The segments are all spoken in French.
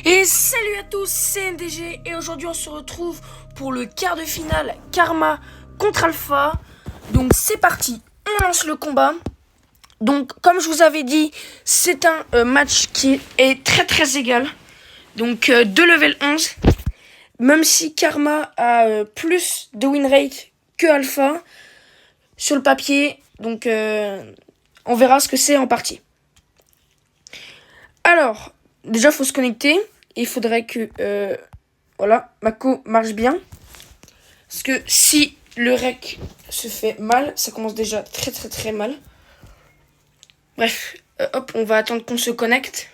Et salut à tous, c'est NDG et aujourd'hui on se retrouve pour le quart de finale Karma contre Alpha. Donc c'est parti, on lance le combat. Donc comme je vous avais dit, c'est un match qui est très égal. Donc de level 11. Même si Karma a plus de win rate que Alpha sur le papier. Donc on verra ce que c'est en partie. Alors, déjà, il faut se connecter. Il faudrait que voilà, Mako marche bien. Parce que si le rec se fait mal, ça commence déjà très mal. Bref, hop, on va attendre qu'on se connecte.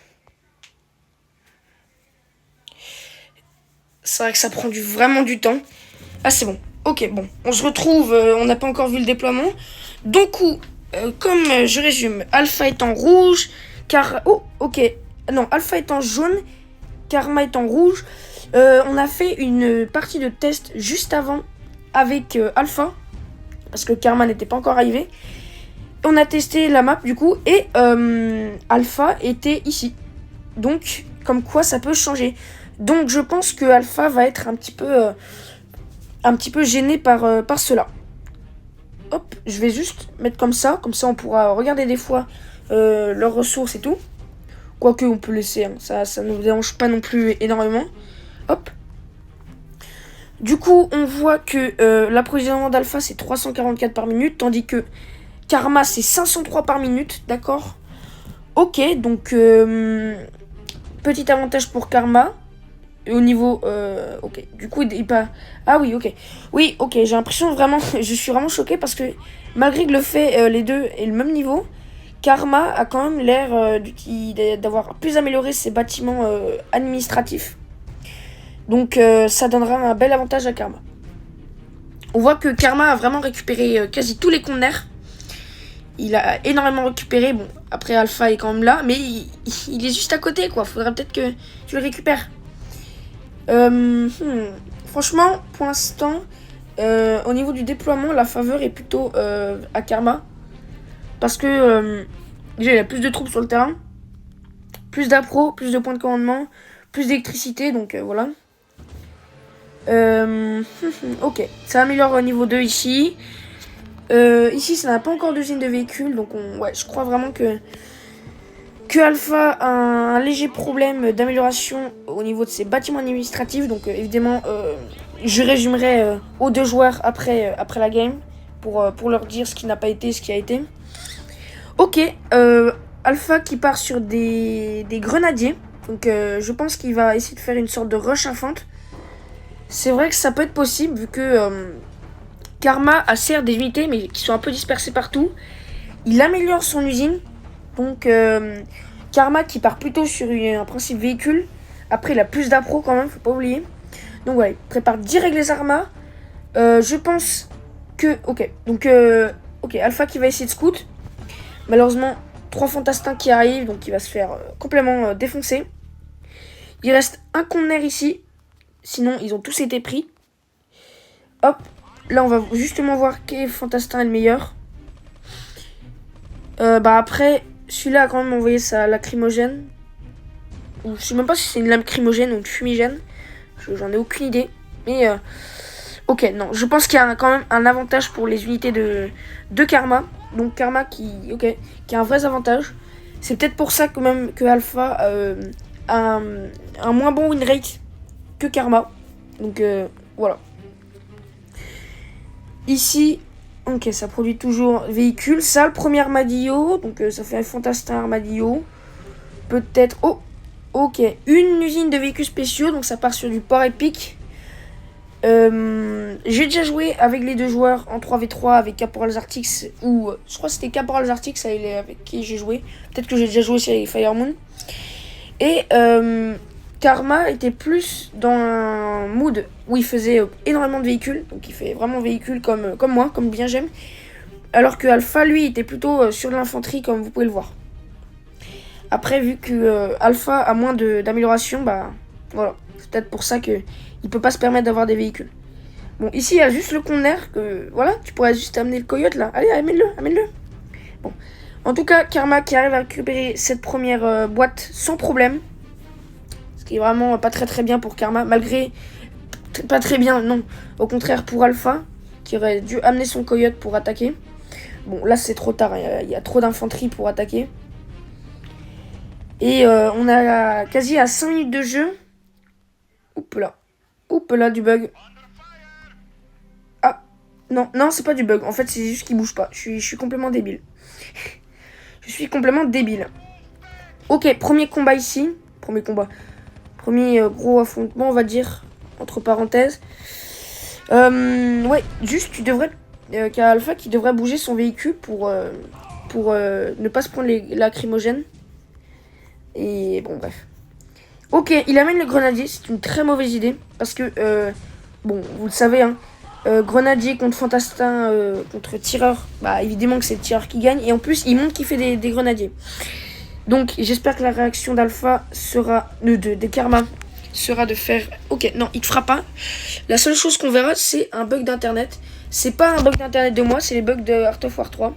C'est vrai que ça prend vraiment du temps. Ah, c'est bon. Ok, bon. On se retrouve, on n'a pas encore vu le déploiement. Donc, comme je résume, Alpha est en rouge, car... Oh, ok. Non, Alpha est en jaune, Karma est en rouge. On a fait une partie de test juste avant avec Alpha, parce que Karma n'était pas encore arrivé. On a testé la map du coup, et Alpha était ici. Donc, comme quoi ça peut changer. Donc, je pense que Alpha va être un petit peu gêné par cela. Hop, je vais juste mettre comme ça on pourra regarder des fois leurs ressources et tout. Quoique on peut laisser, hein, ça ne nous dérange pas non plus énormément. Hop. Du coup, on voit que l'approvisionnement d'Alpha c'est 344 par minute, tandis que Karma c'est 503 par minute, d'accord. Ok, donc petit avantage pour Karma. Au niveau, ok, du coup il pas. Ah oui, ok. Oui, ok, j'ai l'impression vraiment, je suis vraiment choqué parce que malgré que le fait les deux aient le même niveau, Karma a quand même l'air d'avoir plus amélioré ses bâtiments administratifs. Donc ça donnera un bel avantage à Karma. On voit que Karma a vraiment récupéré quasi tous les conteneurs. Il a énormément récupéré. Bon, après Alpha est quand même là, mais il est juste à côté, quoi. Faudra peut-être que tu le récupères. Franchement, pour l'instant, au niveau du déploiement, la faveur est plutôt à Karma. Parce que déjà, il y a plus de troupes sur le terrain, plus d'appro, plus de points de commandement, plus d'électricité, donc voilà. Ok, ça améliore au niveau 2 ici. Ici, ça n'a pas encore d'usine de véhicules, donc ouais, je crois vraiment que Alpha a un léger problème d'amélioration au niveau de ses bâtiments administratifs. Donc évidemment, je résumerai aux deux joueurs après la game pour leur dire ce qui n'a pas été, ce qui a été. Ok, Alpha qui part sur des grenadiers. Donc je pense qu'il va essayer de faire une sorte de rush infante. C'est vrai que ça peut être possible vu que Karma a certes des unités mais qui sont un peu dispersées partout. Il améliore son usine. Donc Karma qui part plutôt sur un principe véhicule. Après il a plus d'appro quand même, faut pas oublier. Donc ouais, il prépare direct les armas. Je pense que... Ok, donc ok, Alpha qui va essayer de scout. Malheureusement, 3 fantassins qui arrivent, donc il va se faire complètement défoncer. Il reste un conteneur ici. Sinon, ils ont tous été pris. Hop, là on va justement voir quel fantassin est le meilleur. Après, celui-là a quand même envoyé sa lacrymogène. Ou je sais même pas si c'est une lacrymogène ou une fumigène. J'en ai aucune idée. Mais ok, non, je pense qu'il y a quand même un avantage pour les unités de Karma. Donc Karma qui a un vrai avantage. C'est peut-être pour ça que Alpha a un moins bon win rate que Karma. Donc voilà. Ici, ok, ça produit toujours véhicule. Ça, le premier armadillo. Donc ça fait un fantastin armadillo. Peut-être... Oh, ok. Une usine de véhicules spéciaux. Donc ça part sur du port épique. J'ai déjà joué avec les deux joueurs en 3v3 avec Caporal Zartix. Ou je crois que c'était Caporal Zartix avec qui j'ai joué. Peut-être que j'ai déjà joué aussi avec Firemoon. Et Karma était plus dans un mood où il faisait énormément de véhicules. Donc il fait vraiment véhicules comme moi, comme bien j'aime. Alors que Alpha, lui, était plutôt sur l'infanterie comme vous pouvez le voir. Après, vu que Alpha a moins d'amélioration, bah voilà. C'est peut-être pour ça qu'il peut pas se permettre d'avoir des véhicules. Bon, ici, il y a juste le conteneur que... Voilà, tu pourrais juste amener le coyote, là. Allez, amène-le. Bon. En tout cas, Karma qui arrive à récupérer cette première boîte sans problème. Ce qui est vraiment pas très bien pour Karma, malgré... Pas très bien, non. Au contraire pour Alpha, qui aurait dû amener son coyote pour attaquer. Bon, là c'est trop tard, il y a trop d'infanterie pour attaquer. Et on a quasi à 5 minutes de jeu. Oups là, du bug. Ah, non, c'est pas du bug. En fait, c'est juste qu'il bouge pas. Je suis complètement débile. Je suis complètement débile. Ok, premier combat ici. Premier gros affrontement, on va dire. Entre parenthèses. Ouais, juste, tu devrais... Qu'à Alpha qui devrait bouger son véhicule pour ne pas se prendre les lacrymogènes. Et bon, bref. Ok, il amène le grenadier. C'est une très mauvaise idée. Parce que, bon, vous le savez, hein. Grenadier contre Fantastin, contre tireur. Bah, évidemment que c'est le tireur qui gagne. Et en plus, il montre qu'il fait des grenadiers. Donc, j'espère que la réaction d'Alpha sera... de Karma sera de faire... Ok, non, il ne fera pas. La seule chose qu'on verra, c'est un bug d'internet. C'est pas un bug d'internet de moi, c'est les bugs de Art of War 3.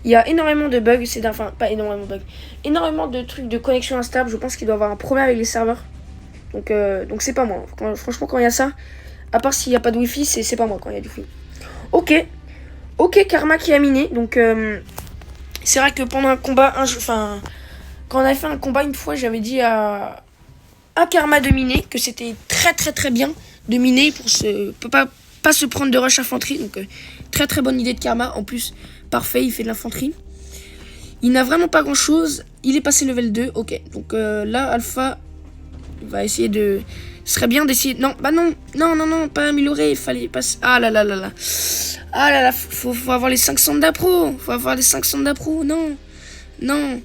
Il y a énormément de bugs, enfin pas énormément de bugs, énormément de trucs de connexion instable. Je pense qu'il doit y avoir un problème avec les serveurs. Donc c'est pas moi. Franchement, quand il y a ça, à part s'il n'y a pas de wifi, c'est pas moi quand il y a du wifi. Ok, Karma qui a miné. Donc c'est vrai que pendant un combat, quand on avait fait un combat une fois, j'avais dit à Karma de miner que c'était très bien de miner pour pas se prendre de rush infanterie. Donc très bonne idée de Karma. En plus, parfait, il fait de l'infanterie. Il n'a vraiment pas grand chose. Il est passé level 2. Ok, donc là, Alpha va essayer de... Ce serait bien d'essayer... Non, pas améliorer. Il fallait passer... Ah là là, faut avoir les 500 d'appro. Non.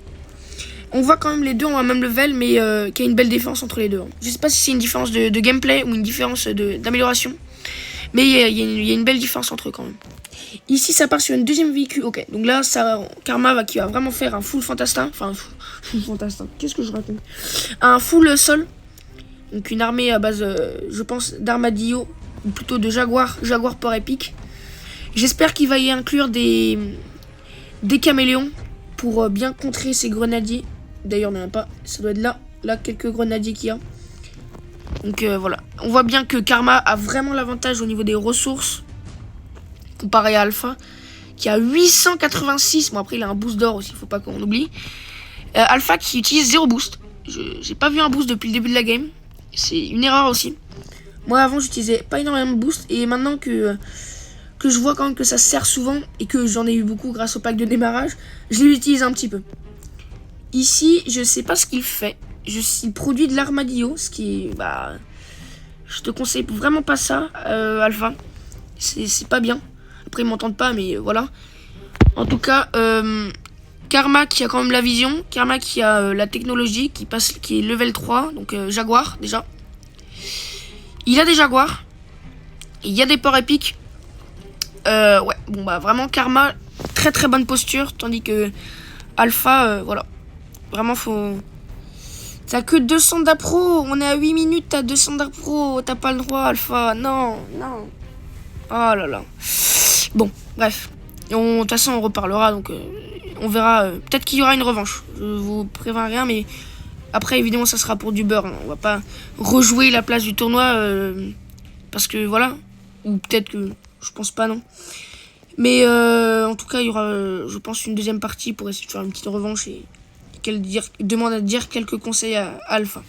On voit quand même les deux ont un même level, mais qu'il y a une belle différence entre les deux. Je sais pas si c'est une différence de gameplay ou une différence d'amélioration. Mais il y a une belle différence entre eux quand même. Ici, ça part sur une deuxième véhicule. Ok, donc là, Karma qui va vraiment faire un full fantastin. Enfin, full fantastin. Qu'est-ce que je raconte? Un full sol. Donc une armée à base, je pense, d'armadillo. Ou plutôt de jaguar port épique. J'espère qu'il va y inclure des caméléons pour bien contrer ces grenadiers. D'ailleurs, il n'y en a pas. Ça doit être là. Là, quelques grenadiers qu'il y a. Donc voilà. On voit bien que Karma a vraiment l'avantage au niveau des ressources. Comparé à Alpha, qui a 886. Bon, après, il a un boost d'or aussi, faut pas qu'on oublie. Alpha qui utilise 0 boost. J'ai pas vu un boost depuis le début de la game. C'est une erreur aussi. Moi, avant, j'utilisais pas énormément de boost. Et maintenant que je vois quand même que ça sert souvent et que j'en ai eu beaucoup grâce au pack de démarrage, je l'utilise un petit peu. Ici, je sais pas ce qu'il fait. Il produit de l'armadillo, ce qui est... Bah, je te conseille vraiment pas ça, Alpha. C'est pas bien. Après, ils m'entendent pas, mais voilà. En tout cas, Karma qui a quand même la vision. Karma qui a la technologie, qui est level 3. Donc, Jaguar, déjà. Il a des Jaguars. Il y a des ports épiques. Ouais, bon, bah, vraiment, Karma, très bonne posture. Tandis que Alpha, voilà. Vraiment, faut... T'as que 200 d'appro. On est à 8 minutes, t'as 200 d'appro. T'as pas le droit, Alpha. Non. Oh là là. Bon, bref. De toute façon, on reparlera, donc on verra. Peut-être qu'il y aura une revanche. Je vous préviens rien, mais après, évidemment, ça sera pour du beurre. Hein. On va pas rejouer la place du tournoi parce que voilà. Ou peut-être que... Je pense pas, non. Mais en tout cas, il y aura, je pense, une deuxième partie pour essayer de faire une petite revanche et demande à dire quelques conseils à Alpha.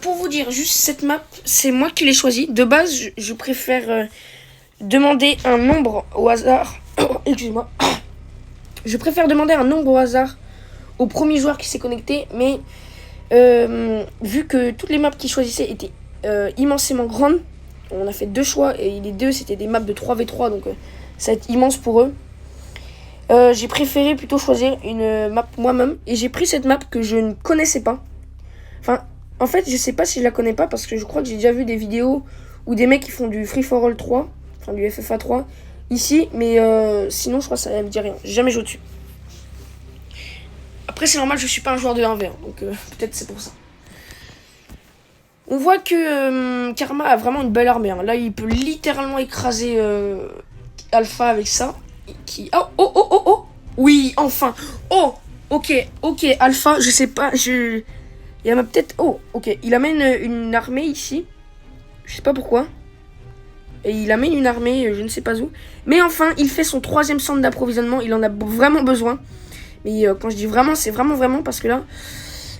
Pour vous dire, juste cette map, c'est moi qui l'ai choisie. De base, je préfère demander un nombre au hasard. Excuse-moi. Je préfère demander un nombre au hasard au premier joueur qui s'est connecté. Mais vu que toutes les maps qu'il choisissait étaient immensément grandes, on a fait 2 choix. Et les 2, c'était des maps de 3v3. Donc ça va être immense pour eux. J'ai préféré plutôt choisir une map moi-même. Et j'ai pris cette map que je ne connaissais pas. Enfin... En fait, je sais pas si je la connais pas parce que je crois que j'ai déjà vu des vidéos où des mecs qui font du Free for All 3, enfin du FFA 3 ici, mais sinon je crois que ça me dit rien. J'ai jamais joué dessus. Après, c'est normal, je suis pas un joueur de 1v1, donc peut-être c'est pour ça. On voit que Karma a vraiment une belle armée. Hein. Là, il peut littéralement écraser Alpha avec ça. Oh. Oui, enfin. Oh, ok, Alpha, je sais pas, Il a peut-être... Oh, ok. Il amène une armée ici. Je sais pas pourquoi. Et il amène une armée, je ne sais pas où. Mais enfin, il fait son 3e centre d'approvisionnement. Il en a vraiment besoin. Mais quand je dis vraiment, c'est vraiment parce que là...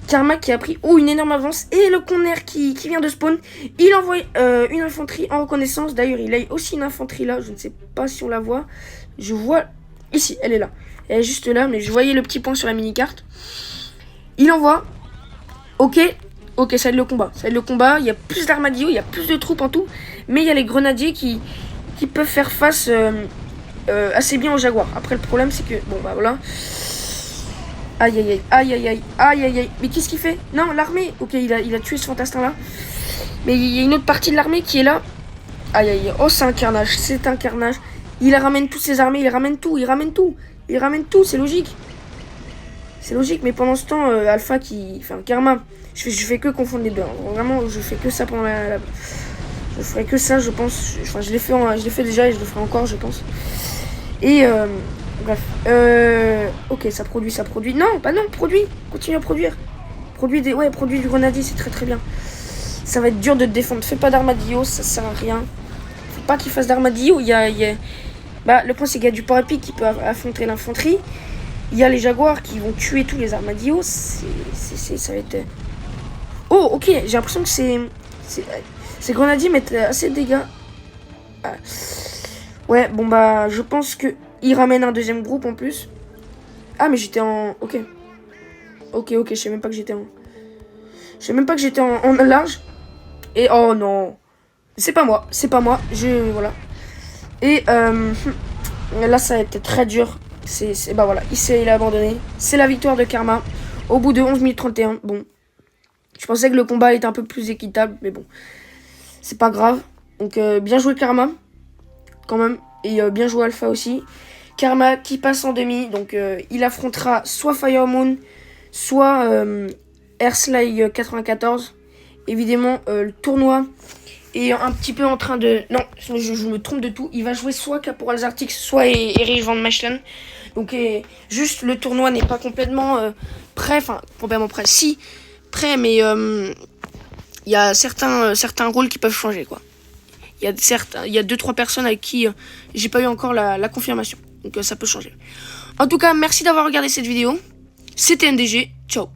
Karma qui a pris une énorme avance. Et le Conner qui vient de spawn. Il envoie une infanterie en reconnaissance. D'ailleurs, il a aussi une infanterie là. Je ne sais pas si on la voit. Je vois... Ici, elle est là. Elle est juste là, mais je voyais le petit point sur la mini-carte. Il envoie. Ok, ça aide le combat. Il y a plus d'armadillos, il y a plus de troupes en tout. Mais il y a les grenadiers qui peuvent faire face assez bien aux jaguars. Après, le problème, c'est que... Bon, bah voilà. Aïe. Mais qu'est-ce qu'il fait? Non, l'armée. Ok, il a tué ce fantastin-là. Mais il y a une autre partie de l'armée qui est là. Aïe. Oh, c'est un carnage. Il ramène toutes ses armées, il ramène tout, c'est logique. Mais pendant ce temps, Alpha enfin, Karma, je fais que confondre les deux. Hein. Vraiment, je fais que ça pendant je ferai que ça, je pense. Enfin, je l'ai fait déjà et je le ferai encore, je pense. Et, bref. Ok, ça produit. Non, produit. Continue à produire. Produit du grenadier, c'est très bien. Ça va être dur de te défendre. Fais pas d'armadillo, ça sert à rien. Faut pas qu'il fasse d'armadillo, Bah, le point, c'est qu'il y a du port épique qui peut affronter l'infanterie. Il y a les jaguars qui vont tuer tous les armadillos. Ça va être... Oh, ok. J'ai l'impression que ces grenadiers mettent assez de dégâts. Ah. Ouais, bon, bah, je pense que il ramène un deuxième groupe en plus. Ah, mais j'étais en... Ok, je sais même pas que j'étais en large. Et oh non. C'est pas moi. Voilà. Et là, ça a été très dur. Bah voilà, il a abandonné. C'est la victoire de Karma. Au bout de 11 minutes 31. Bon. Je pensais que le combat était un peu plus équitable. Mais bon. C'est pas grave. Donc, bien joué Karma. Quand même. Et bien joué Alpha aussi. Karma qui passe en demi. Donc, il affrontera soit Fire Moon, soit Airslay 94. Évidemment, le tournoi est un petit peu en train de... Non, je me trompe de tout. Il va jouer soit Caporal Zartix, soit Erich Van Mechelen. Donc, juste, le tournoi n'est pas complètement prêt. Enfin, complètement prêt. Si, prêt, mais il y a certains rôles qui peuvent changer, quoi. Il y a 2-3 personnes avec qui j'ai pas eu encore la confirmation. Donc, ça peut changer. En tout cas, merci d'avoir regardé cette vidéo. C'était NDG. Ciao.